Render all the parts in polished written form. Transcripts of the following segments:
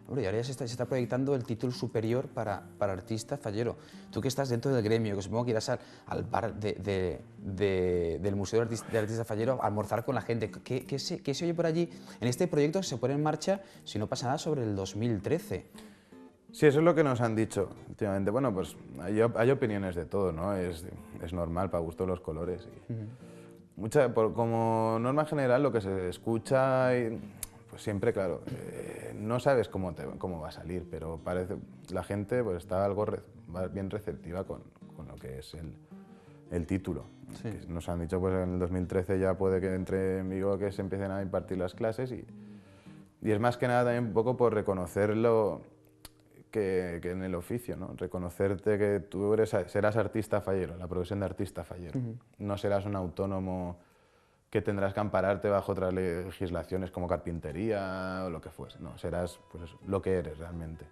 Hombre, y ahora ya se está proyectando el título superior para artista fallero. Tú que estás dentro del gremio, que supongo que irás al bar del Museo de Artista Fallero a almorzar con la gente. ¿Qué se oye por allí? En este proyecto se pone en marcha, si no pasa nada, sobre el 2013. Sí, eso es lo que nos han dicho últimamente. Bueno, pues hay opiniones de todo, ¿no? Es normal, para gusto los colores. Como norma general, lo que se escucha, pues siempre, claro, no sabes cómo va a salir, pero parece la gente pues está bien receptiva con lo que es el título. Sí. Que nos han dicho pues en el 2013 ya puede que entre en vigor, que se empiecen a impartir las clases y es más que nada también un poco por reconocerlo que en el oficio, ¿no? Reconocerte que tú serás artista fallero, la profesión de artista fallero. No serás un autónomo que tendrás que ampararte bajo otras legislaciones como carpintería o lo que fuese. No, serás pues, lo que eres realmente.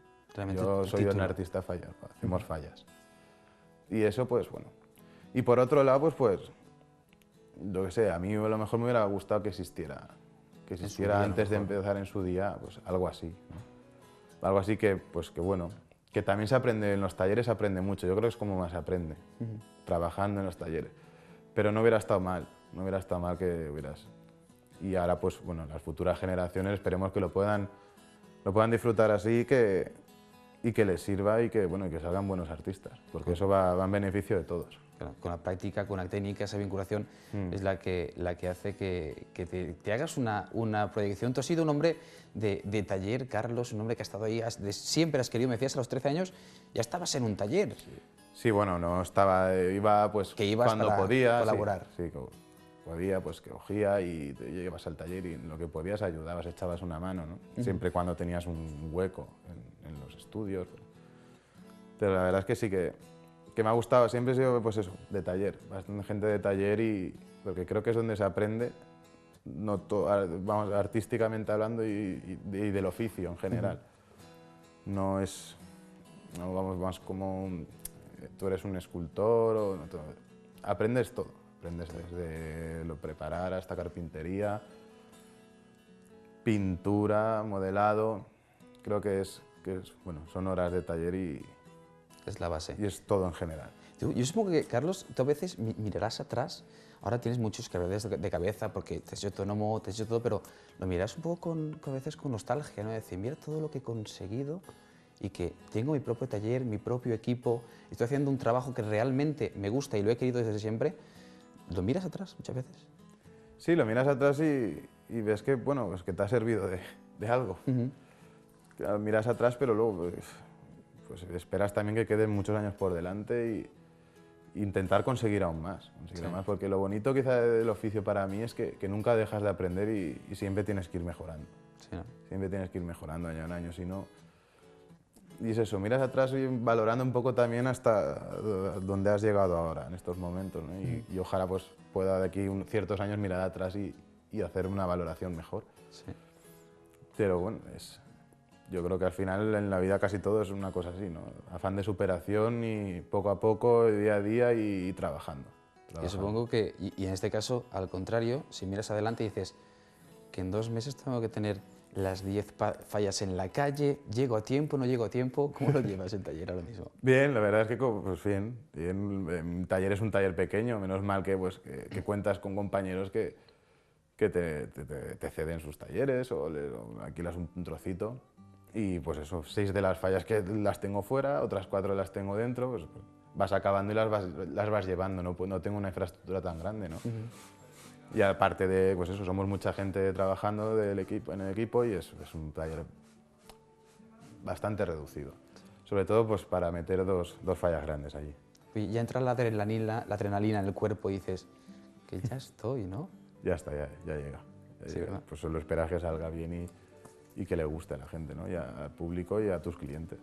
Yo soy un artista fallero, hacemos fallas. Y eso, pues bueno. Y por otro lado, pues lo que sé, a mí a lo mejor me hubiera gustado que existiera antes de empezar en su día, pues algo así, ¿no? Algo así que, pues que bueno, que también se aprende en los talleres, se aprende mucho. Yo creo que es como más se aprende, trabajando en los talleres. Pero no hubiera estado mal que hubieras. Y ahora, pues bueno, las futuras generaciones esperemos que lo puedan disfrutar así y que les sirva y que, bueno, que salgan buenos artistas, porque eso va en beneficio de todos. Claro, con la práctica, con la técnica, esa vinculación es la que hace que te hagas una proyección. Tú has sido un hombre de taller, Carlos, un hombre que ha estado ahí, siempre has querido, me decías, a los 13 años ya estabas en un taller. Sí, bueno, no estaba, iba pues que ibas cuando para podía. colaborar. Sí, podía, pues que cogía y te llevas al taller y en lo que podías ayudabas, echabas una mano, ¿no? Siempre cuando tenías un hueco en los estudios. Pero la verdad es que sí que me ha gustado, siempre he sido pues eso, de taller, bastante gente de taller porque creo que es donde se aprende, vamos, artísticamente hablando y del oficio en general. No vamos más como tú eres un escultor o aprendes todo, aprendes desde lo preparar hasta carpintería, pintura, modelado. Creo que bueno, son horas de taller y es la base. Y es todo en general. Yo supongo que, Carlos, tú a veces mirarás atrás, ahora tienes muchos quebraderos de cabeza porque te has hecho autónomo, te has hecho todo, pero lo miras un poco a veces con nostalgia, ¿no? Decir, mira todo lo que he conseguido y que tengo mi propio taller, mi propio equipo, estoy haciendo un trabajo que realmente me gusta y lo he querido desde siempre. ¿Lo miras atrás muchas veces? Sí, lo miras atrás y ves que, bueno, pues que te ha servido de algo. Miras atrás, pero luego pues esperas también que queden muchos años por delante e intentar conseguir aún más. Porque lo bonito quizá del oficio para mí es que nunca dejas de aprender y siempre tienes que ir mejorando. Sí, ¿no? Siempre tienes que ir mejorando año en año, si no... Y es eso, miras atrás y valorando un poco también hasta dónde has llegado ahora, en estos momentos, ¿no? Y ojalá pues, pueda de aquí ciertos años mirar atrás y hacer una valoración mejor. Sí. Pero bueno, yo creo que al final en la vida casi todo es una cosa así, ¿no? Afán de superación y poco a poco, día a día y trabajando. Yo supongo que, y en este caso, al contrario, si miras adelante y dices que en 2 meses tengo que tener las 10 fallas en la calle, ¿llego a tiempo, no llego a tiempo? ¿Cómo lo llevas en taller ahora mismo? Bien, la verdad es que pues bien. Mi taller es un taller pequeño, menos mal que cuentas con compañeros que te ceden sus talleres o alquilas un trocito. Y pues eso, 6 de las fallas que las tengo fuera, otras 4 las tengo dentro, pues vas acabando y las vas llevando, no tengo una infraestructura tan grande, ¿no? Y aparte de, pues eso, somos mucha gente trabajando en el equipo y es un taller bastante reducido. Sobre todo pues para meter dos fallas grandes allí. Y ya entra la adrenalina en el cuerpo y dices que ya estoy, ¿no? Ya está, ya llega. Sí, ¿verdad? Pues solo esperas que salga bien y que le guste a la gente, ¿no? Y al público y a tus clientes.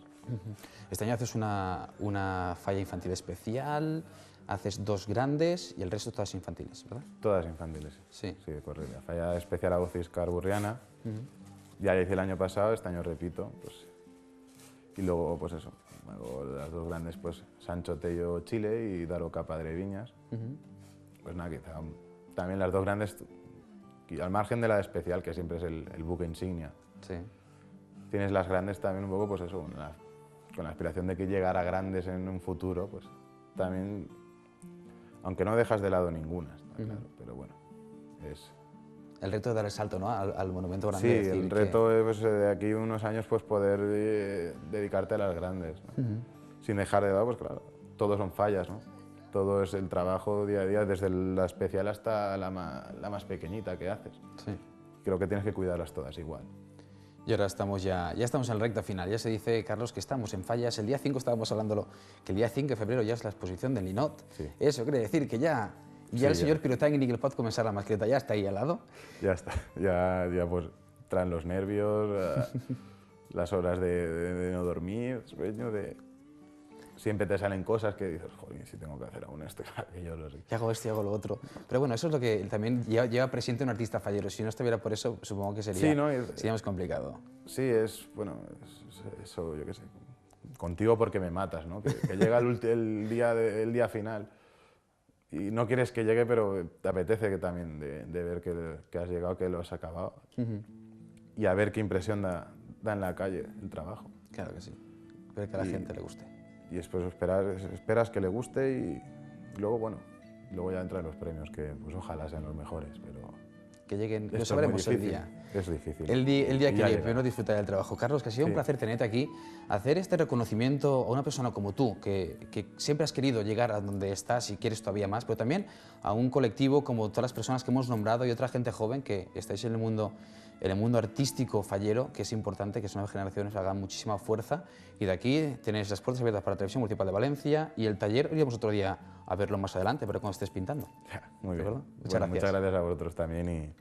Este año haces una falla infantil especial, haces 2 grandes y el resto todas infantiles, ¿verdad? Todas infantiles. Sí. Sí, correcto. La falla especial a voz Carburriana. Ya la hice el año pasado, este año repito. Pues, y luego, pues eso, hago las 2 grandes, pues Sancho Tello Chile y Daroca Padre Viñas. Pues nada, quizá también las 2 grandes, al margen de la especial, que siempre es el buque insignia. Sí. tienes las grandes también un poco, pues eso, con la aspiración de que llegar a grandes en un futuro, pues también, aunque no dejas de lado ninguna, está claro, pero bueno, es... El reto de dar el salto, ¿no?, al monumento grande. Sí, decir el reto es pues, de aquí unos años pues poder dedicarte a las grandes, ¿no? Sin dejar de lado, pues claro, todos son fallas, ¿no? Todo es el trabajo día a día, desde la especial hasta la más pequeñita que haces. Sí. Creo que tienes que cuidarlas todas igual. Y ahora estamos ya estamos en la recta final. Ya se dice, Carlos, que estamos en fallas. El día 5 estábamos hablándolo, que el día 5 de febrero ya es la exposición del Ninot. Sí. Eso quiere decir que ya el señor pirotècnic, el pot comenzar la mascleta, ya está ahí al lado. Ya está, ya pues traen los nervios, las horas de no dormir, sueño, siempre te salen cosas que dices, joder, si tengo que hacer aún esto, aquello, lo sé. Y hago esto y hago lo otro. Pero bueno, eso es lo que también lleva presente un artista fallero. Si no estuviera por eso, supongo que sería, Sí, ¿no? sería más complicado. Sí, bueno, eso, yo qué sé, contigo porque me matas, ¿no? Que llega el día final y no quieres que llegue, pero te apetece que también de ver que has llegado, que lo has acabado y a ver qué impresión da en la calle el trabajo. Claro que sí, ver que a la gente le guste. Y después esperas que le guste y luego, bueno, luego ya entran los premios, que pues ojalá sean los mejores, pero... Que lleguen, lo es sabremos muy el difícil, día. Es difícil. El día que llegue, llega. primero disfrutar del trabajo. Carlos, que ha sido un placer tenerte aquí, hacer este reconocimiento a una persona como tú, que siempre has querido llegar a donde estás y quieres todavía más, pero también a un colectivo como todas las personas que hemos nombrado y otra gente joven que estáis en el mundo artístico fallero, que es importante que esas nuevas generaciones hagan muchísima fuerza. Y de aquí tenéis las puertas abiertas para la Televisión Municipal de Valencia y el taller iremos otro día a verlo más adelante, pero cuando estés pintando. Muy bien. Muchas gracias a vosotros también y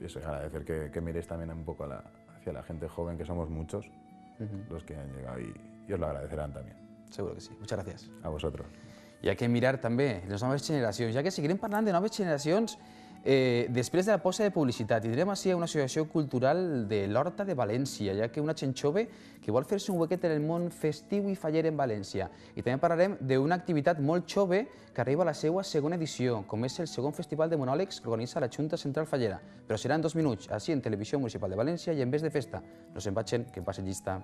eso, agradecer que miréis también un poco hacia la gente joven, que somos muchos los que han llegado y os lo agradecerán también. Seguro que sí. Muchas gracias. A vosotros. I hay que mirar també les noves generacions, ja que seguirem parlant de noves generacions després de la pausa de publicitat. Tindrem així una associació cultural de l'Horta de València, ja que una gent jove que vol fer-se un huequet en el món festiu i faller en València. I també parlarem d'una activitat molt jove que arriba a la seva segona edició, com és el segon festival de monòlegs que organitza la Junta Central Fallera. Però serà en 2 minuts, així en Televisió Municipal de València i en vez de festa. No se'n vagin, que passen llista.